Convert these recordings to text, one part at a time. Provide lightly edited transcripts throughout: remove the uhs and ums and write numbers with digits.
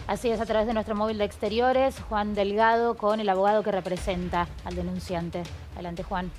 Así es, a través de nuestro móvil de exteriores, Juan Delgado con el abogado que representa al denunciante. Adelante, Juan.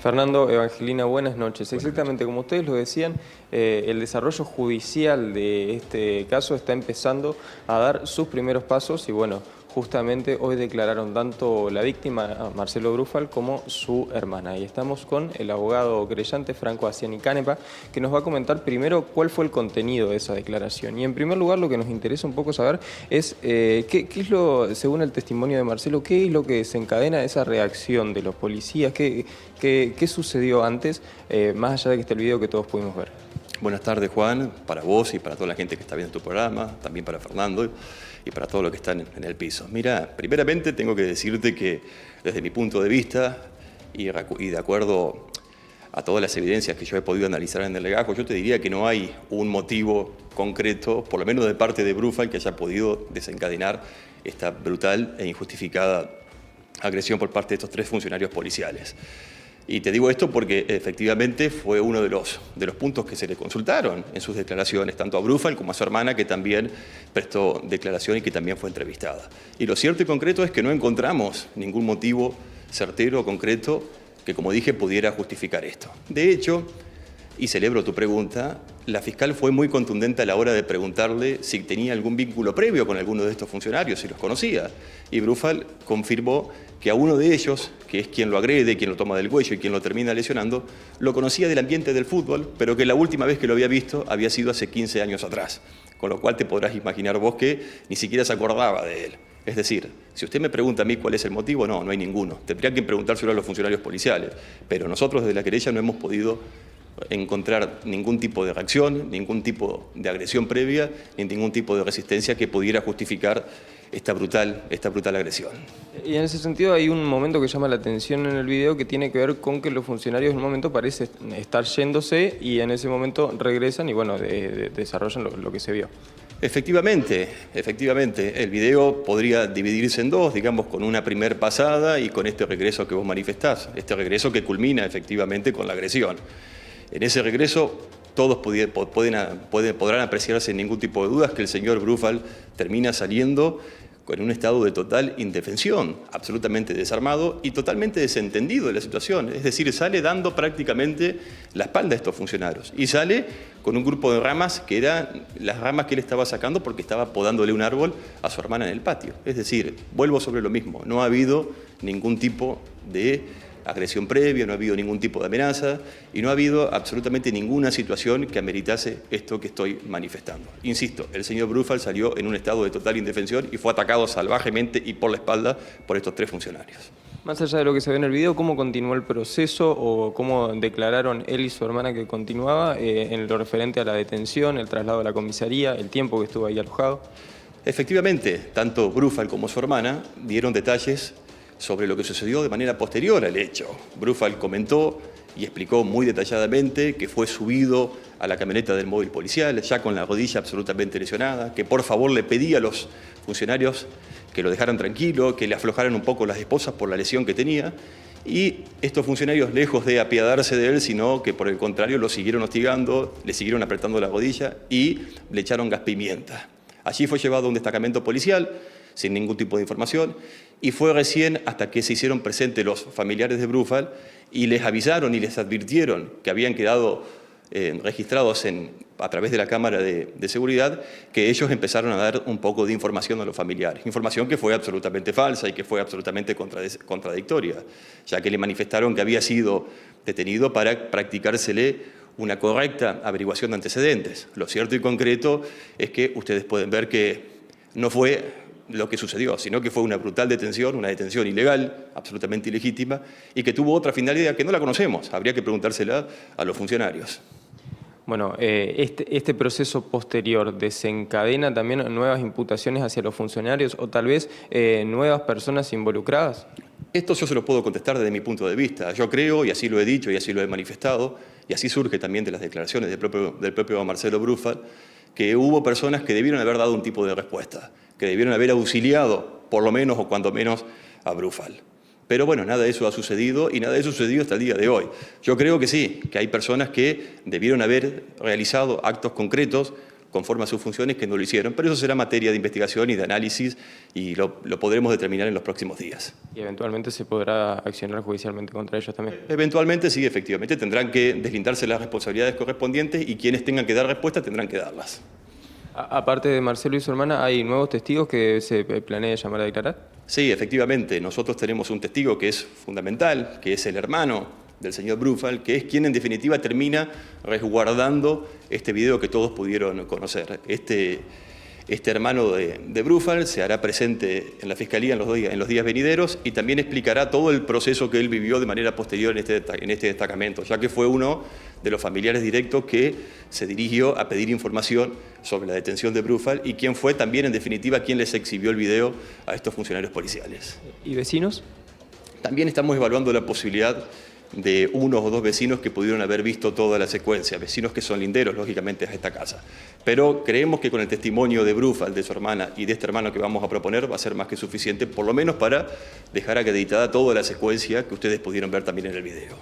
Fernando, Evangelina, buenas noches. Exactamente noches. como ustedes lo decían, el desarrollo judicial de este caso está empezando a dar sus primeros pasos y bueno, justamente hoy declararon tanto la víctima, Marcelo Brufal, como su hermana. Y estamos con el abogado querellante Franco Aciani Canepa, que nos va a comentar primero cuál fue el contenido de esa declaración. Y en primer lugar, lo que nos interesa un poco saber es qué es lo, según el testimonio de Marcelo, qué es lo que desencadena esa reacción de los policías, qué sucedió antes, más allá de que esté el video que todos pudimos ver. Buenas tardes, Juan, para vos y para toda la gente que está viendo tu programa, también para Fernando y para todos los que están en el piso. Mira, primeramente tengo que decirte que desde mi punto de vista y de acuerdo a todas las evidencias que yo he podido analizar en el legajo, yo te diría que no hay un motivo concreto, por lo menos de parte de Brufal, que haya podido desencadenar esta brutal e injustificada agresión por parte de estos 3 funcionarios policiales. Y te digo esto porque efectivamente fue uno de los puntos que se le consultaron en sus declaraciones, tanto a Brufal como a su hermana, que también prestó declaración y que también fue entrevistada. Y lo cierto y concreto es que no encontramos ningún motivo certero o concreto que, como dije, pudiera justificar esto. De hecho, y celebro tu pregunta, la fiscal fue muy contundente a la hora de preguntarle si tenía algún vínculo previo con alguno de estos funcionarios, si los conocía. Y Brufal confirmó que a uno de ellos, que es quien lo agrede, quien lo toma del cuello y quien lo termina lesionando, lo conocía del ambiente del fútbol, pero que la última vez que lo había visto había sido hace 15 años atrás. Con lo cual te podrás imaginar vos que ni siquiera se acordaba de él. Es decir, si usted me pregunta a mí cuál es el motivo, no hay ninguno. Tendría que preguntárselo a los funcionarios policiales. Pero nosotros desde la querella no hemos podido encontrar ningún tipo de reacción, ningún tipo de agresión previa, ni ningún tipo de resistencia que pudiera justificar esta brutal agresión. Y en ese sentido hay un momento que llama la atención en el video que tiene que ver con que los funcionarios en un momento parecen estar yéndose y en ese momento regresan y bueno, desarrollan lo que se vio. Efectivamente, el video podría dividirse en dos, digamos, con una primer pasada y con este regreso que vos manifestás, este regreso que culmina efectivamente con la agresión. En ese regreso todos podrán apreciarse sin ningún tipo de dudas que el señor Brufal termina saliendo en un estado de total indefensión, absolutamente desarmado y totalmente desentendido de la situación. Es decir, sale dando prácticamente la espalda a estos funcionarios y sale con un grupo de ramas que eran las ramas que él estaba sacando porque estaba podándole un árbol a su hermana en el patio. Es decir, vuelvo sobre lo mismo, no ha habido ningún tipo de agresión previa, no ha habido ningún tipo de amenaza y no ha habido absolutamente ninguna situación que ameritase esto que estoy manifestando. Insisto, el señor Brufal salió en un estado de total indefensión y fue atacado salvajemente y por la espalda por estos 3 funcionarios. Más allá de lo que se ve en el video, ¿cómo continuó el proceso o cómo declararon él y su hermana que continuaba en lo referente a la detención, el traslado a la comisaría, el tiempo que estuvo ahí alojado? Efectivamente, tanto Brufal como su hermana dieron detalles sobre lo que sucedió de manera posterior al hecho. Brufal comentó y explicó muy detalladamente que fue subido a la camioneta del móvil policial, ya con la rodilla absolutamente lesionada, que por favor le pedía a los funcionarios que lo dejaran tranquilo, que le aflojaran un poco las esposas por la lesión que tenía, y estos funcionarios, lejos de apiadarse de él, sino que por el contrario lo siguieron hostigando, le siguieron apretando la rodilla y le echaron gas pimienta. Allí fue llevado a un destacamento policial, sin ningún tipo de información, y fue recién hasta que se hicieron presentes los familiares de Brufal y les avisaron y les advirtieron que habían quedado registrados a través de la cámara de seguridad, que ellos empezaron a dar un poco de información a los familiares. Información que fue absolutamente falsa y que fue absolutamente contradictoria, ya que le manifestaron que había sido detenido para practicársele una correcta averiguación de antecedentes. Lo cierto y concreto es que ustedes pueden ver que no fue lo que sucedió, sino que fue una brutal detención, una detención ilegal, absolutamente ilegítima, y que tuvo otra finalidad que no la conocemos. Habría que preguntársela a los funcionarios. Bueno, este proceso posterior desencadena también nuevas imputaciones hacia los funcionarios o tal vez nuevas personas involucradas. Esto yo se lo puedo contestar desde mi punto de vista. Yo creo, y así lo he dicho y así lo he manifestado, y así surge también de las declaraciones del propio Marcelo Brufal, que hubo personas que debieron haber dado un tipo de respuesta, que debieron haber auxiliado, por lo menos o cuando menos, a Brufal. Pero bueno, nada de eso ha sucedido y nada de eso ha sucedido hasta el día de hoy. Yo creo que sí, que hay personas que debieron haber realizado actos concretos conforme a sus funciones que no lo hicieron, pero eso será materia de investigación y de análisis y lo podremos determinar en los próximos días. Y eventualmente se podrá accionar judicialmente contra ellos también. Eventualmente sí, efectivamente, tendrán que deslindarse las responsabilidades correspondientes y quienes tengan que dar respuesta tendrán que darlas. Aparte de Marcelo y su hermana, ¿hay nuevos testigos que se planea llamar a declarar? Sí, efectivamente, nosotros tenemos un testigo que es fundamental, que es el hermano del señor Bruffault, que es quien en definitiva termina resguardando este video que todos pudieron conocer. Este hermano de Bruffault se hará presente en la Fiscalía en los días venideros y también explicará todo el proceso que él vivió de manera posterior en este destacamento, ya que fue uno de los familiares directos que se dirigió a pedir información sobre la detención de Bruffault y quien fue también en definitiva quien les exhibió el video a estos funcionarios policiales. ¿Y vecinos? También estamos evaluando la posibilidad de uno o dos vecinos que pudieron haber visto toda la secuencia, vecinos que son linderos, lógicamente, a esta casa. Pero creemos que con el testimonio de Bruffault, de su hermana y de este hermano que vamos a proponer va a ser más que suficiente, por lo menos para dejar acreditada toda la secuencia que ustedes pudieron ver también en el video.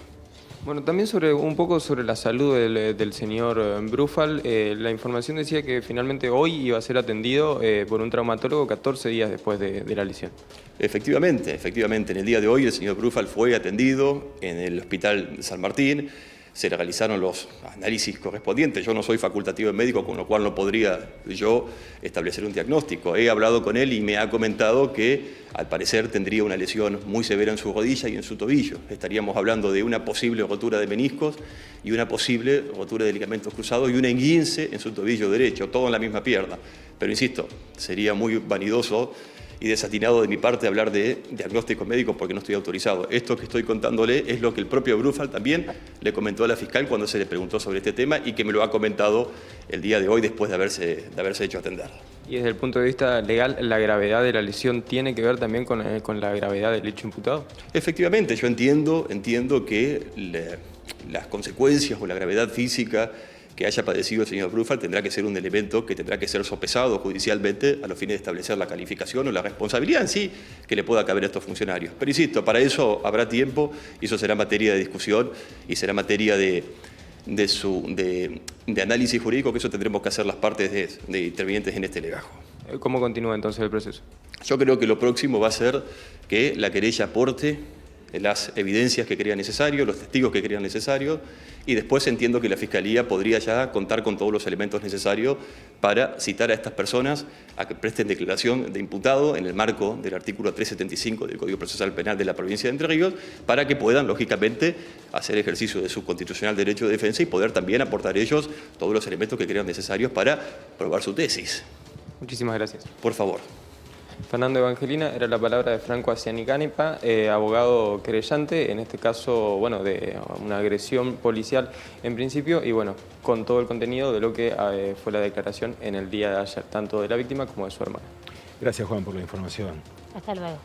Bueno, también un poco sobre la salud del señor Bruffault. La información decía que finalmente hoy iba a ser atendido por un traumatólogo 14 días después de la lesión. Efectivamente, en el día de hoy el señor Bruffault fue atendido en el Hospital San Martín, se le realizaron los análisis correspondientes. Yo no soy facultativo en médico, con lo cual no podría yo establecer un diagnóstico. He hablado con él y me ha comentado que al parecer tendría una lesión muy severa en su rodilla y en su tobillo. Estaríamos hablando de una posible rotura de meniscos y una posible rotura de ligamentos cruzados y un esguince en su tobillo derecho, todo en la misma pierna. Pero insisto, sería muy vanidoso y desatinado de mi parte hablar de diagnóstico médico porque no estoy autorizado. Esto que estoy contándole es lo que el propio Bruffault también le comentó a la fiscal cuando se le preguntó sobre este tema y que me lo ha comentado el día de hoy después de haberse hecho atender. Y desde el punto de vista legal, ¿la gravedad de la lesión tiene que ver también con la gravedad del hecho imputado? Efectivamente, yo entiendo que las consecuencias o la gravedad física que haya padecido el señor Bruffault tendrá que ser un elemento que tendrá que ser sopesado judicialmente a los fines de establecer la calificación o la responsabilidad en sí que le pueda caber a estos funcionarios. Pero insisto, para eso habrá tiempo y eso será materia de discusión y será materia de análisis jurídico, que eso tendremos que hacer las partes de intervinientes en este legajo. ¿Cómo continúa entonces el proceso? Yo creo que lo próximo va a ser que la querella aporte las evidencias que crean necesario, los testigos que crean necesarios, y después entiendo que la Fiscalía podría ya contar con todos los elementos necesarios para citar a estas personas a que presten declaración de imputado en el marco del artículo 375 del Código Procesal Penal de la provincia de Entre Ríos, para que puedan, lógicamente, hacer ejercicio de su constitucional derecho de defensa y poder también aportar ellos todos los elementos que crean necesarios para probar su tesis. Muchísimas gracias. Por favor. Fernando Evangelina, era la palabra de Franco Aciani-Canepa, abogado querellante, en este caso, bueno, de una agresión policial en principio, y bueno, con todo el contenido de lo que fue la declaración en el día de ayer, tanto de la víctima como de su hermana. Gracias, Juan, por la información. Hasta luego.